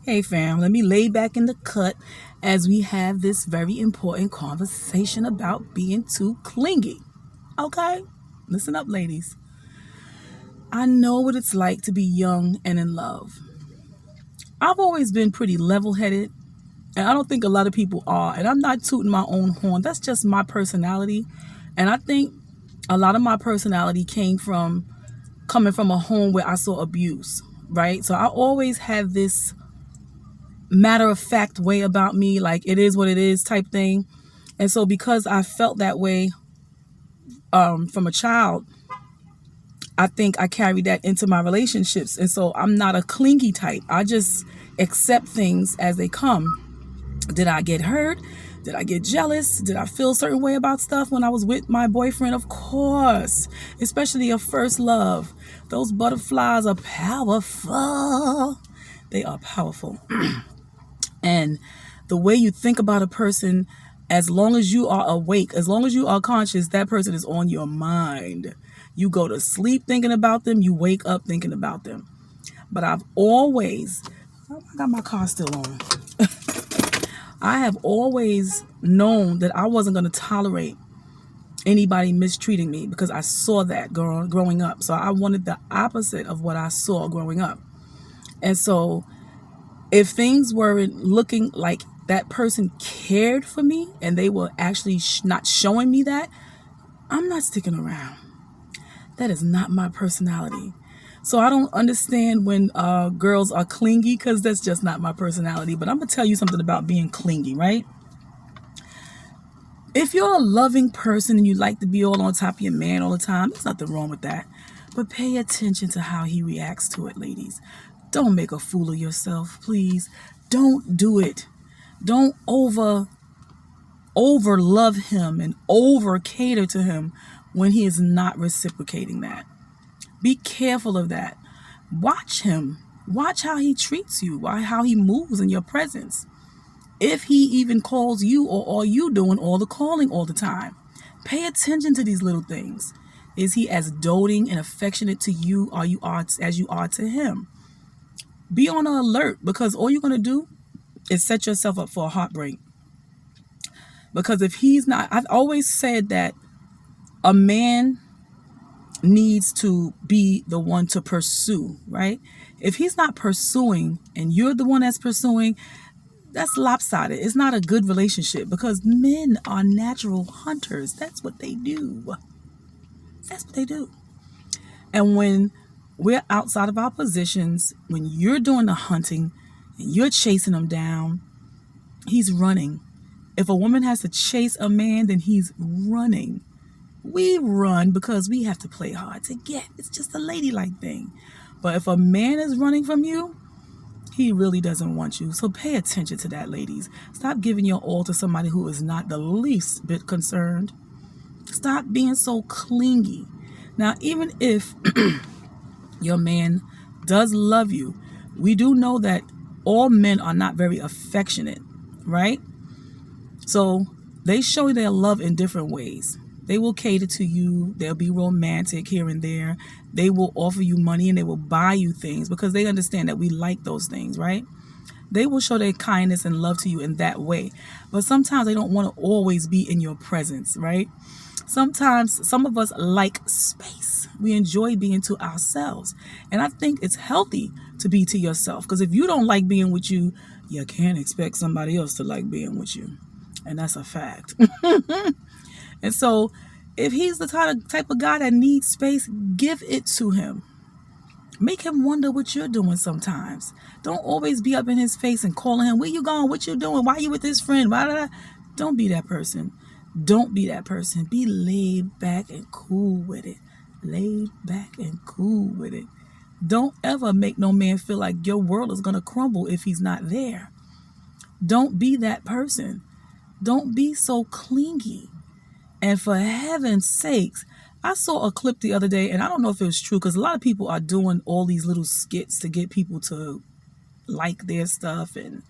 Hey fam, let me lay back in the cut as we have this very important conversation about being too clingy. Okay? Listen up, ladies. I know what it's like to be young and in love. I've always been pretty level headed, and I don't think a lot of people are. And I'm not tooting my own horn, that's just my personality. And I think a lot of my personality came from coming from a home where I saw abuse, right? So I always have this matter of fact way about me, like it is what it is type thing. And so because I felt that way from a child, I think I carried that into my relationships. And so I'm not a clingy type. I just accept things as they come. Did I get hurt? Did I get jealous? Did I feel a certain way about stuff when I was with my boyfriend? Of course, especially a first love. Those butterflies are powerful. They are powerful. And the way you think about a person, as long as you are awake, as long as you are conscious, that person is on your mind. You go to sleep thinking about them, you wake up thinking about them. But I've always, I got my car still on. I have always known that I wasn't going to tolerate anybody mistreating me because I saw that growing up. So I wanted the opposite of what I saw growing up. And so if things weren't looking like that person cared for me and they were actually not showing me that, I'm not sticking around. That is not my personality. So I don't understand when girls are clingy, because that's just not my personality. But I'm going to tell you something about being clingy, right? If you're a loving person and you like to be all on top of your man all the time, there's nothing wrong with that. But pay attention to how he reacts to it, ladies. Don't make a fool of yourself, please. Don't do it. Don't over love him and over cater to him when he is not reciprocating that. Be careful of that. Watch him. Watch how he treats you, how he moves in your presence. If he even calls you, or are you doing all the calling all the time? Pay attention to these little things. Is he as doting and affectionate to you as you are to him? Be on the alert, because all you're going to do is set yourself up for a heartbreak. Because if he's not, I've always said that a man needs to be the one to pursue, right? If he's not pursuing and you're the one that's pursuing, that's lopsided. It's not a good relationship, because men are natural hunters. That's what they do. That's what they do. And when we're outside of our positions, when you're doing the hunting and you're chasing him down, he's running. If a woman has to chase a man, then he's running. We run because we have to play hard to get. It's just a ladylike thing. But if a man is running from you, he really doesn't want you. So pay attention to that, ladies. Stop giving your all to somebody who is not the least bit concerned. Stop being so clingy. Now, even if your man does love you, we do know that all men are not very affectionate, right? So they show their love in different ways. They will cater to you. They'll be romantic here and there. They will offer you money and they will buy you things because they understand that we like those things, right? They will show their kindness and love to you in that way. But sometimes they don't want to always be in your presence, right? Sometimes some of us like space. We enjoy being to ourselves. And I think it's healthy to be to yourself, because if you don't like being with you, you can't expect somebody else to like being with you. And that's a fact. And so if he's the type of guy that needs space, give it to him. Make him wonder what you're doing sometimes. Don't always be up in his face and calling him, where you going? What you doing? Why are you with this friend? Blah, blah, blah. Don't be that person. Don't be that person. Be laid back and cool with it. Laid back and cool with it. Don't ever make no man feel like your world is going to crumble if he's not there. Don't be that person. Don't be so clingy. And for heaven's sakes, I saw a clip the other day, and I don't know if it was true, because a lot of people are doing all these little skits to get people to like their stuff and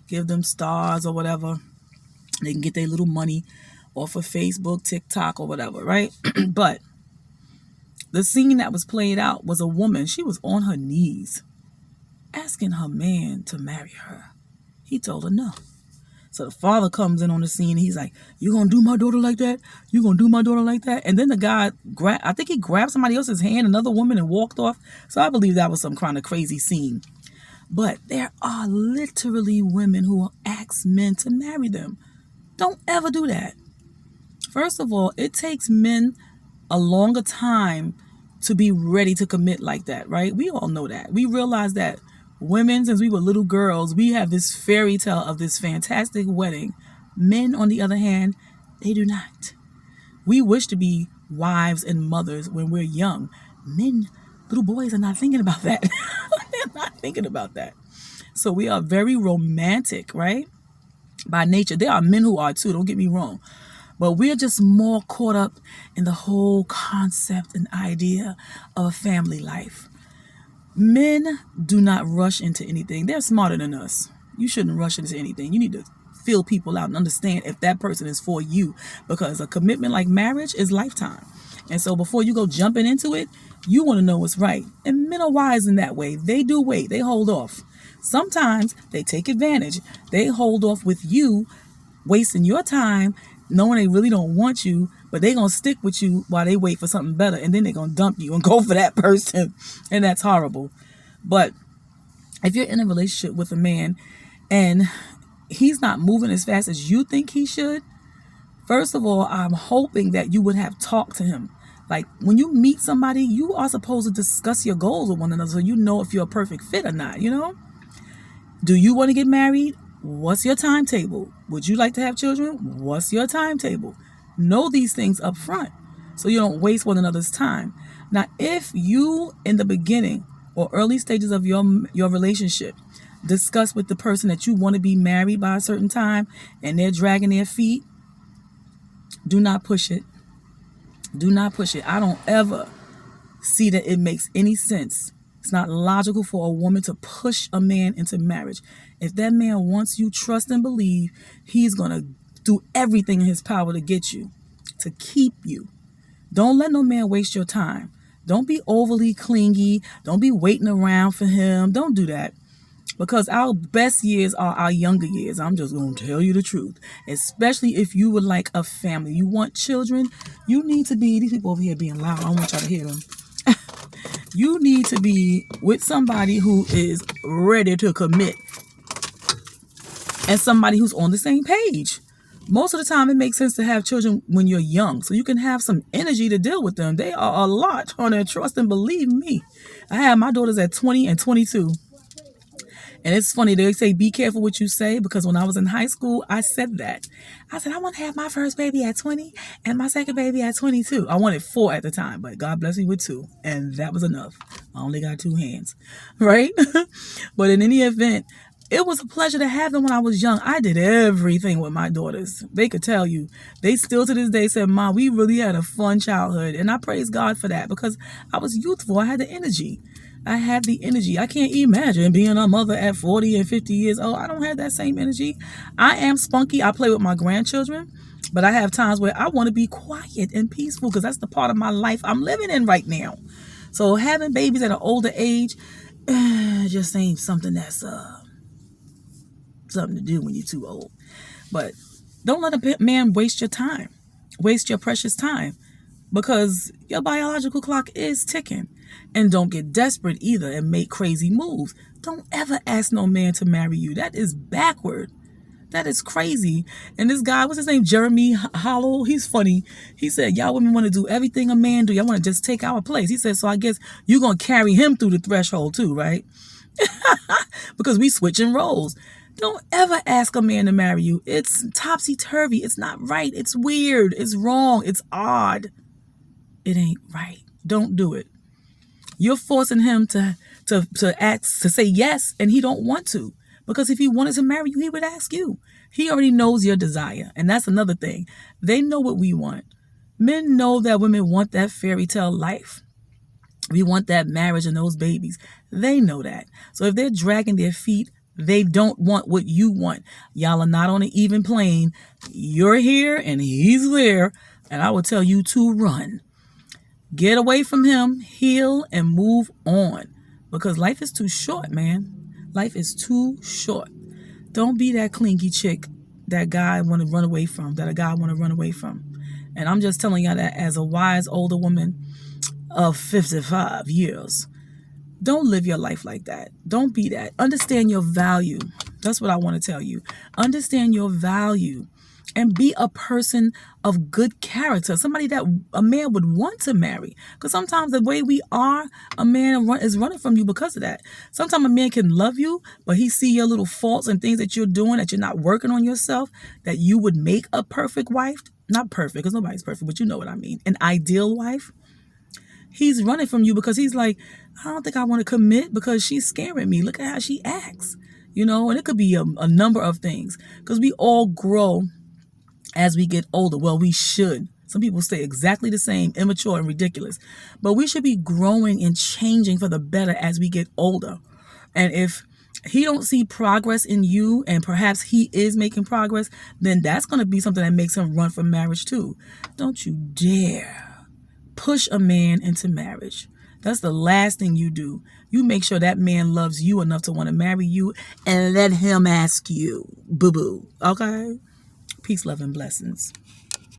give them stars or whatever. They can get their little money off of Facebook, TikTok, or whatever, right? But the scene that was played out was a woman. She was on her knees. asking her man to marry her. He told her no. So the father comes in on the scene. And he's like, "You gonna do my daughter like that? You gonna do my daughter like that?" And then the guy, I think he grabbed somebody else's hand, another woman, and walked off. So I believe that was some kind of crazy scene. But there are literally women who will ask men to marry them. Don't ever do that. First of all, it takes men a longer time to be ready to commit like that, right? We all know that. We realize that women, since we were little girls, we have this fairy tale of this fantastic wedding. Men, on the other hand, they do not. We wish to be wives and mothers when we're young. Men, little boys, are not thinking about that. They're not thinking about that. So we are very romantic, right? By nature. There are men who are too, don't get me wrong. But we're just more caught up in the whole concept and idea of a family life. Men do not rush into anything. They're smarter than us. You shouldn't rush into anything. You need to feel people out and understand if that person is for you, because a commitment like marriage is lifetime. And so before you go jumping into it, you want to know what's right. And men are wise in that way. They do wait. They hold off. Sometimes they take advantage. They hold off with you, wasting your time, knowing they really don't want you, but they're going to stick with you while they wait for something better. And then they're going to dump you and go for that person. And that's horrible. But if you're in a relationship with a man and he's not moving as fast as you think he should, first of all, I'm hoping that you would have talked to him. Like, when you meet somebody, you are supposed to discuss your goals with one another so you know if you're a perfect fit or not, you know? Do you want to get married? What's your timetable? Would you like to have children? What's your timetable? Know these things up front so you don't waste one another's time. Now, if you, in the beginning or early stages of your relationship, discuss with the person that you want to be married by a certain time and they're dragging their feet, do not push it. Do not push it. I don't ever see that it makes any sense. It's not logical for a woman to push a man into marriage. If that man wants you, trust and believe he's going to do everything in his power to get you, to keep you. Don't let no man waste your time. Don't be overly clingy. Don't be waiting around for him. Don't do that. Because our best years are our younger years. I'm just going to tell you the truth. Especially if you would like a family. You want children. You need to be, these people over here being loud. I don't want y'all to hear them. You need to be with somebody who is ready to commit. And somebody who's on the same page. Most of the time, it makes sense to have children when you're young. So you can have some energy to deal with them. They are a lot on their trust, and believe me. I have my daughters at 20 and 22. And it's funny, they say, be careful what you say, because when I was in high school, I said that. I said, I want to have my first baby at 20 and my second baby at 22. I wanted 4 at the time, but God bless me with 2. And that was enough. I only got 2 hands, right? But in any event, it was a pleasure to have them when I was young. I did everything with my daughters. They could tell you. They still to this day said, Mom, we really had a fun childhood. And I praise God for that, because I was youthful. I had the energy. I can't imagine being a mother at 40 and 50 years old. I don't have that same energy. I am spunky. I play with my grandchildren, but I have times where I want to be quiet and peaceful, because that's the part of my life I'm living in right now. So having babies at an older age just ain't something that's something to do when you're too old. But don't let a man waste your time, waste your precious time, because your biological clock is ticking. And don't get desperate either and make crazy moves. Don't ever ask no man to marry you. That is backward. That is crazy. And this guy, what's his name? Jeremy Hollow. He's funny. He said, y'all women want to do everything a man do. Y'all want to just take our place. He said, so I guess you're going to carry him through the threshold too, right? Because we switching roles. Don't ever ask a man to marry you. It's topsy-turvy. It's not right. It's weird. It's wrong. It's odd. It ain't right. Don't do it. You're forcing him to say yes, and he don't want to. Because if he wanted to marry you, he would ask you. He already knows your desire. And that's another thing. They know what we want. Men know that women want that fairy tale life. We want that marriage and those babies. They know that. So if they're dragging their feet, they don't want what you want. Y'all are not on an even plane. You're here and he's there. And I will tell you to run. Get away from him, heal, and move on. Because life is too short, man. Life is too short. Don't be that clingy chick that guy want to run away from, that a guy want to run away from. And I'm just telling you that as a wise older woman of 55 years. Don't live your life like that. Don't be that. Understand your value. That's what I want to tell you. Understand your value and be a person of good character, somebody that a man would want to marry. Because sometimes the way we are, a man is running from you because of that. Sometimes a man can love you, but he see your little faults and things that you're doing, that you're not working on yourself, that you would make a perfect wife. Not perfect, because nobody's perfect, but you know what I mean. An ideal wife. He's running from you because he's like, I don't think I want to commit because she's scaring me. Look at how she acts. And it could be a number of things, because we all grow as we get older. Well, we should. Some people stay exactly the same, immature and ridiculous. But we should be growing and changing for the better as we get older. And if he don't see progress in you, and perhaps he is making progress, then that's going to be something that makes him run from marriage too. Don't you dare push a man into marriage. That's the last thing you do. You make sure that man loves you enough to want to marry you, and let him ask you, boo-boo. Okay? Peace, love, and blessings.